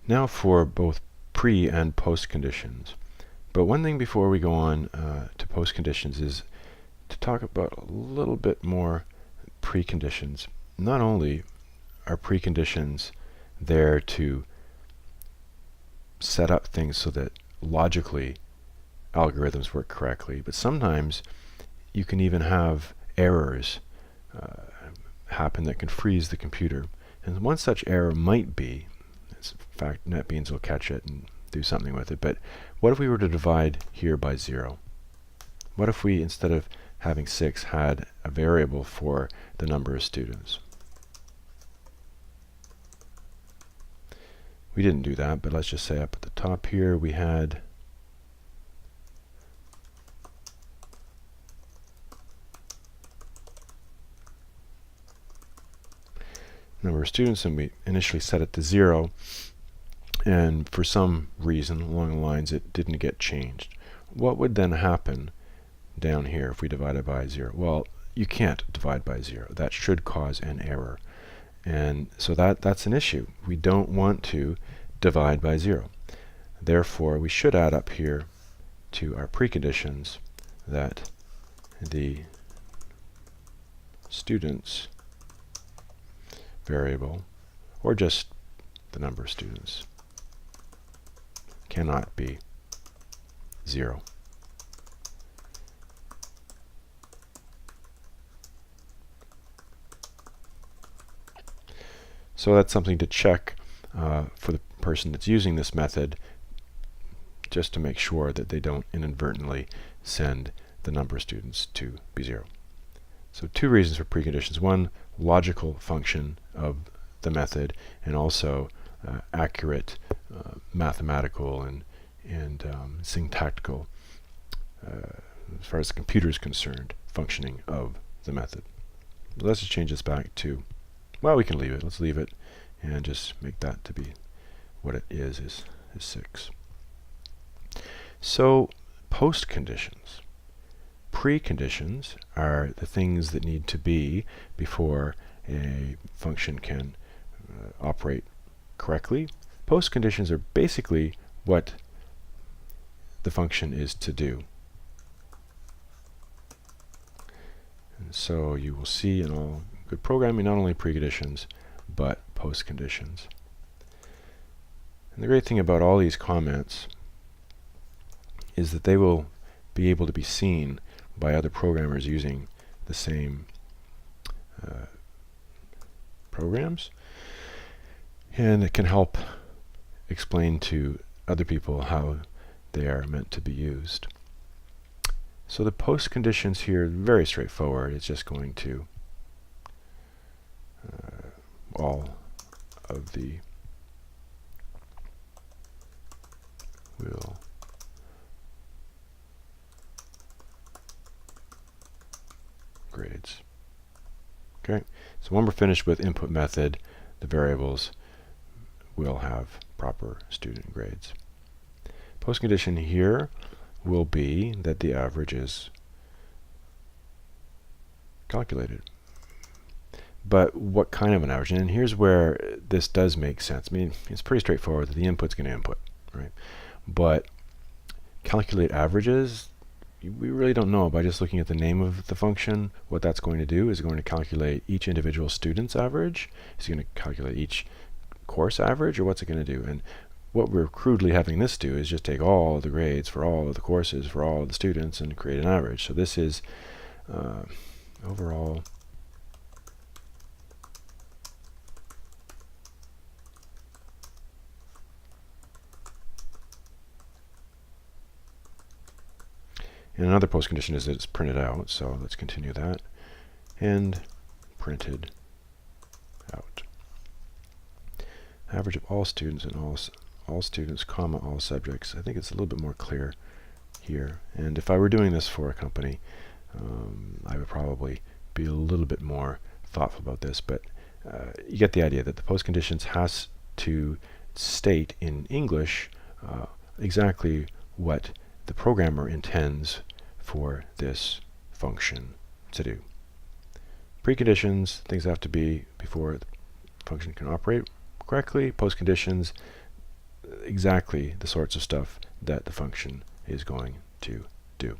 Now for both pre and post conditions. But one thing before we go on to post conditions is to talk about a little bit more preconditions. Not only are preconditions there to set up things so that logically algorithms work correctly, but sometimes you can even have errors happen that can freeze the computer. And one such error might be, in fact NetBeans will catch it and do something with it, but what if we were to divide here by 0? What if we, instead of having 6, had a variable for the number of students? We didn't do that, but let's just say up at the top here we had number of students, and we initially set it to 0, and for some reason along the lines it didn't get changed. What would then happen down here if we divided by 0? Well, you can't divide by 0. That should cause an error. And so that's an issue. We don't want to divide by 0. Therefore, we should add up here to our preconditions that the students variable, or just the number of students, cannot be 0. So that's something to check for the person that's using this method, just to make sure that they don't inadvertently send the number of students to be 0. So 2 reasons for preconditions. One, logical function of the method, and also accurate mathematical and syntactical, as far as the computer is concerned, functioning of the method. Let's just change this back to, well, we can leave it. Let's leave it and just make that to be what it is 6. So post conditions. Preconditions are the things that need to be before a function can operate correctly. Post conditions are basically what the function is to do. And so you will see in all good programming not only preconditions but post conditions. And the great thing about all these comments is that they will be able to be seen by other programmers using the same programs, and it can help explain to other people how they are meant to be used. So the post conditions here are very straightforward. It's just going to all of the will grades. Okay, so when we're finished with input method, the variables will have proper student grades. Post condition here will be that the average is calculated. But what kind of an average? And here's where this does make sense. I mean, it's pretty straightforward that the input's going to input, right? But calculate averages, we really don't know by just looking at the name of the function what that's going to do. Is it going to calculate each individual student's average? Is it going to calculate each course average, or what's it going to do? And what we're crudely having this do is just take all of the grades for all of the courses for all of the students and create an average. So this is overall and another post condition is that it's printed out, so let's continue that. And printed out. Average of all students and all students, comma, all subjects. I think it's a little bit more clear here. And if I were doing this for a company, I would probably be a little bit more thoughtful about this, but you get the idea that the post conditions has to state in English exactly what the programmer intends for this function to do. Preconditions, things have to be before the function can operate correctly. Post conditions, exactly the sorts of stuff that the function is going to do.